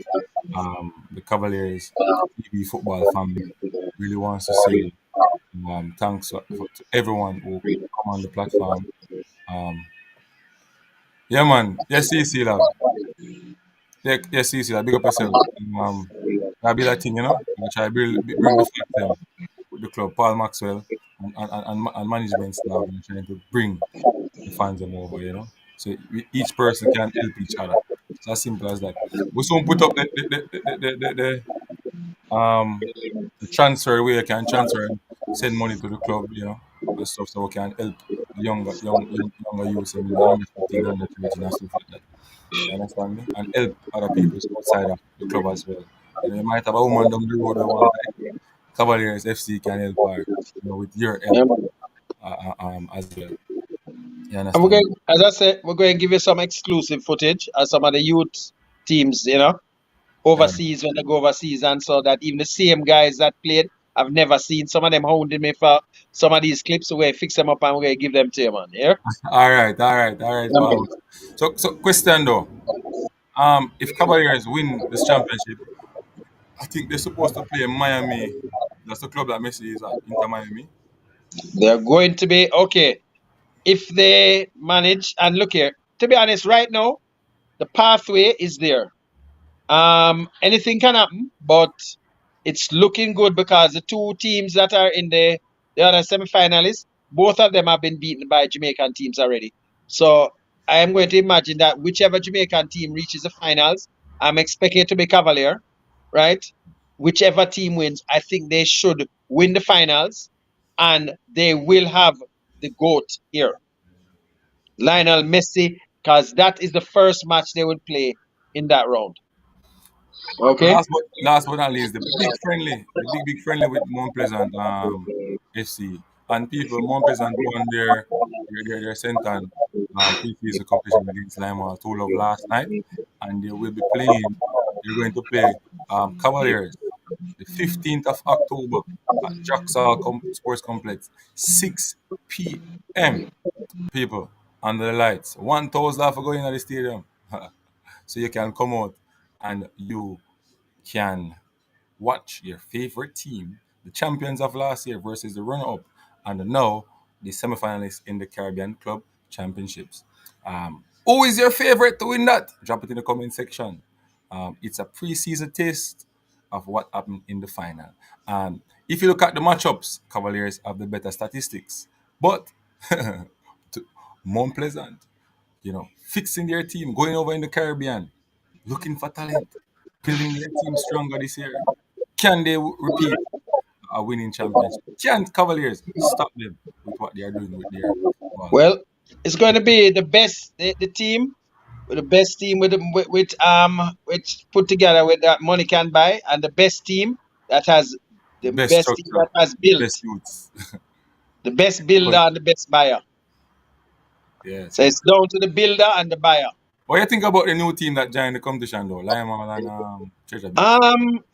The Cavaliers TV football family really wants to say thanks to everyone who come on the platform. Yeah, man. Yes, CC, love. Yes, CC, love. Big up yourself. That'll be that thing, We try to bring the fact them with the club, Paul Maxwell and management staff, and trying to bring the fans them over, So each person can help each other. It's as simple as that. We soon put up the transfer where you can transfer and send money to the club, and stuff so we can help the younger youths in the under 15, under 13 and stuff like that. You understand me? And help other people outside of the club as well. You might have a woman down the road who want to Cavaliers FC can help her, with your help as well. You And understand? as I said, we're going to give you some exclusive footage of some of the youth teams, overseas when they go overseas, and so that even the same guys that played, I've never seen. Some of them hounding me for some of these clips. So we're going to fix them up and we're going to give them to you, man. Yeah? All right, Paul. So question though, if Cavaliers win this championship, I think they're supposed to play in Miami. That's the club that Messi is at, Inter Miami. They're going to be okay if they manage. And look here, to be honest, right now the pathway is there. Anything can happen, but it's looking good because the two teams that are in the other semi-finalists, both of them have been beaten by Jamaican teams already. So I am going to imagine that whichever Jamaican team reaches the finals, I'm expecting it to be Cavalier, right? Whichever team wins, I think they should win the finals, and they will have the GOAT here, Lionel Messi, because that is the first match they will play in that round. Okay. Last but not least, the big friendly with Mount Pleasant FC, and people Mount Pleasant won their second pre-season competition against Lima Tool of last night, and they will be playing. They're going to play Cavaliers the 15th of October at Jacksal Sports Complex, 6 p.m. People under the lights. 1,000 for going to the stadium, so you can come out and you can watch your favorite team, the champions of last year versus the runner-up, and now the semi-finalists in the Caribbean Club Championships. Who is your favorite to win that? Drop it in the comment section. It's a pre-season taste of what happened in the final. If you look at the matchups, Cavaliers have the better statistics, but to Mount Pleasant, fixing their team, going over in the Caribbean, looking for talent, building their team stronger this year. Can they repeat a winning championship? Can Cavaliers stop them with what they are doing with their ball? Well, it's going to be the best, the team, the best team with put together with that money can buy, and the best team that has the Best best team structure, that has built, best youths. the best builder and the best buyer. Yes. So it's down to the builder and the buyer. What do you think about the new team that joined the competition though? Lima and Treasure Beach?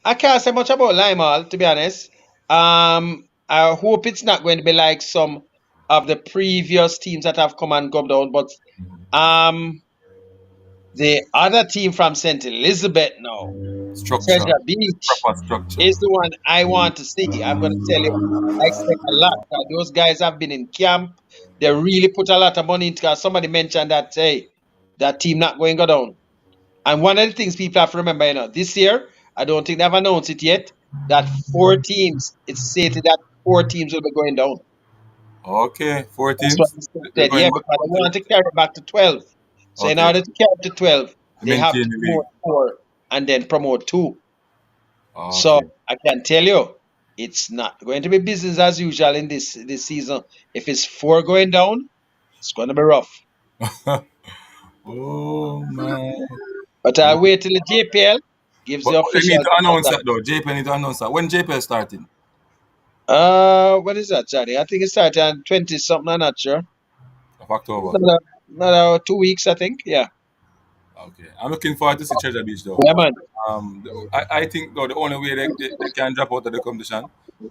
I can't say much about Limal, to be honest. I hope it's not going to be like some of the previous teams that have come and gone down, but the other team from St. Elizabeth now, structure, Treasure Beach proper structure. is the one I want to see. I'm going to tell you, I expect a lot. Those guys have been in camp. They really put a lot of money into it. Somebody mentioned that, hey, that team not going to go down. And one of the things people have to remember, this year, I don't think they've announced it yet, that 4 teams, it's stated that 4 teams will be going down. Okay, four That's what teams. it's They're stated. going Yeah, back because they to want to carry it back to 12. So in okay, order to carry it to 12, they have maintain to the league. promote 4 and then promote 2. So Okay. I can tell you, it's not going to be business as usual in this season. If it's 4 going down, it's going to be rough. Oh man. But I'll wait till the JPL gives the But they official need to announce title. that though. JPL need to announce that. When JPL starting? What is that, Johnny? I think it started on 20 something. I'm not sure. Of October. Another 2 weeks, I think. Yeah. Okay. I'm looking forward to see Treasure Beach though. Yeah, man. I think though the only way they can drop out of the competition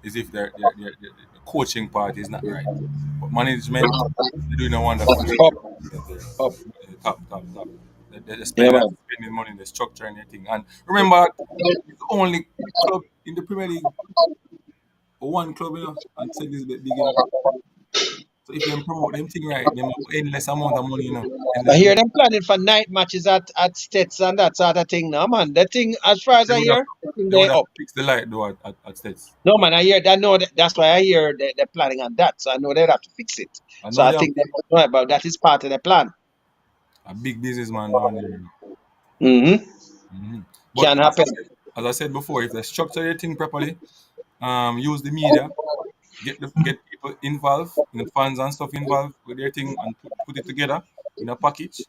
is if their the coaching part is not right. But management, they're doing a wonderful job. Up, They're up. top. They're Yeah, spending, man. spending money, they're structuring their thing. And remember, it's the only club in the Premier League, one club, and said this bit big, So if they promote them thing right, them have endless amount of money, I endless hear amount. them planning for night matches at States and that sort of thing now, man. The thing, as far as They I would have hear, the thing they they would have up. fixed the light though at States. No, man, I hear that. No, that's why I hear they're planning on that. So I know they'd have to fix it. I So know I they have think they know about that is part of the plan. a big businessman down there. Mm-hmm. But Can happen. as I said before, if they structure their thing properly, use the media, get people involved, fans and stuff involved with their thing, and put it together in a package.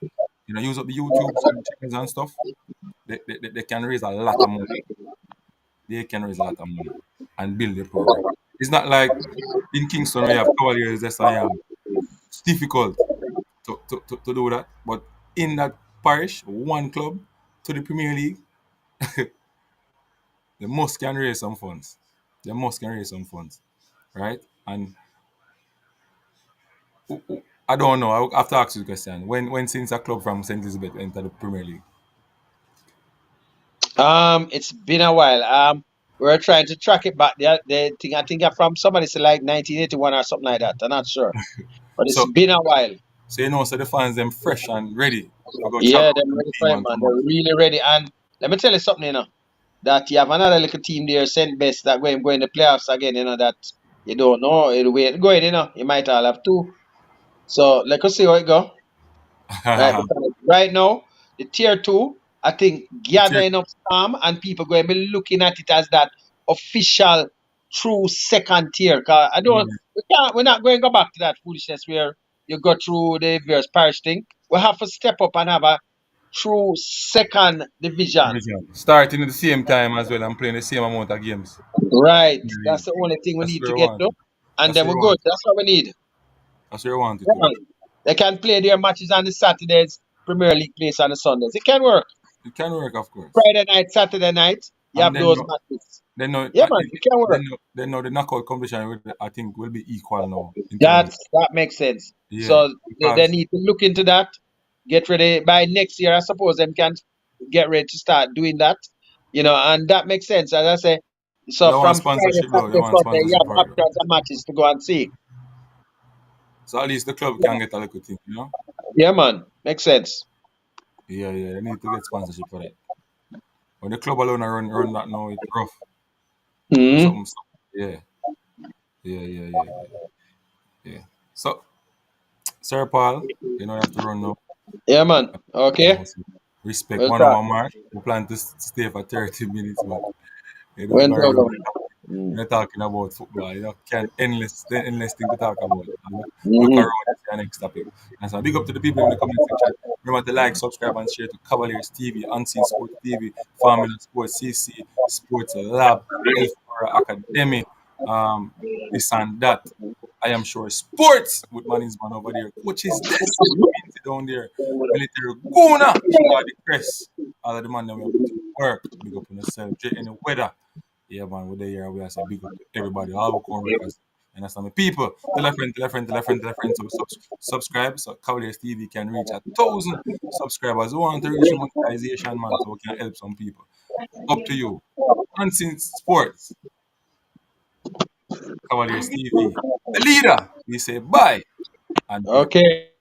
Use up the YouTubes and channels and stuff. They can raise a lot of money. They can raise a lot of money and build the program. It's not like in Kingston we have Cavaliers, yes I am. It's difficult to do that. But in that parish, one club to the Premier League, they must can raise some funds. They must can raise some funds. Right? And I don't know. I have to ask you the question. When since a club from St. Elizabeth entered the Premier League? It's been a while. We're trying to track it back. The thing I think from somebody said like 1981 or something like that. I'm not sure, but it's So been a while. so the fans them fresh and ready to go travel Yeah, out they're to the ready for team it, and man. promote. They're really ready. And let me tell you something, that you have another little team there, Saint Best, that going the playoffs again, that you don't know the way it's going, You might all have two. So let's see how it go. Right, because right now, the tier 2, I think, It's your- gathering up storm and people going to be looking at it as that official true second tier. Cause we're not going to go back to that foolishness where you go through the various parish thing. We have to step up and have a true second division. Division. Starting at the same time as well and playing the same amount of games. Right. Premier That's League. the only thing we That's need where to I get want to. it. And That's then where we're I good. want it. That's what we need. That's where I want it Yeah, to man. be. They can play their matches on the Saturdays, Premier League place on the Sundays. It can work. It can work, of course. Friday night, Saturday night, you And have those matches. then no, Yeah, man, it can work. then no, the knockout competition I think will be equal now in terms. That makes sense. Yeah, So they because need to look into that. Get ready by next year. I suppose them can get ready to start doing that. And that makes sense. As I say, so you want from Friday, sponsorship though. You Saturday, want Sunday, you sponsorship have for it. options and matches to go and see. So at least the club can get a little thing. Yeah, man, makes sense. Yeah. They need to get sponsorship for that. When the club alone run that now, it's rough. Hmm. Something. Yeah. Yeah. So, Sir Paul, you have to run now. Yeah, man. Okay, Respect we'll 1 hour talk. mark. We plan to stay for 30 minutes, but When Barry, to go. we're talking about football. Can endless thing to talk about. And look Mm-hmm. around, that's the next topic. And so big up to the people in the comment section. Remember to like, subscribe, and share to Cavaliers TV, Unseen Sports TV, Formula Sports, CC Sports Lab, Elfora Academy, this and that. I am sure sports with Manisman over there. Coaches desk down there. Military Guna, the press. All of the man that we are putting work. Big up on yourself. In the weather. Yeah, man, we're there. We are say big up to everybody. All our co-workers. You understand me? People, tell a friend, tell a friend, tell a friend, tell a friend. So subscribe so Cavaliers TV can reach 1,000 subscribers. We want to reach monetization, man, so we can help some people. Up to you. And since sports, Cavaliers TV, the leader, we say bye and Okay.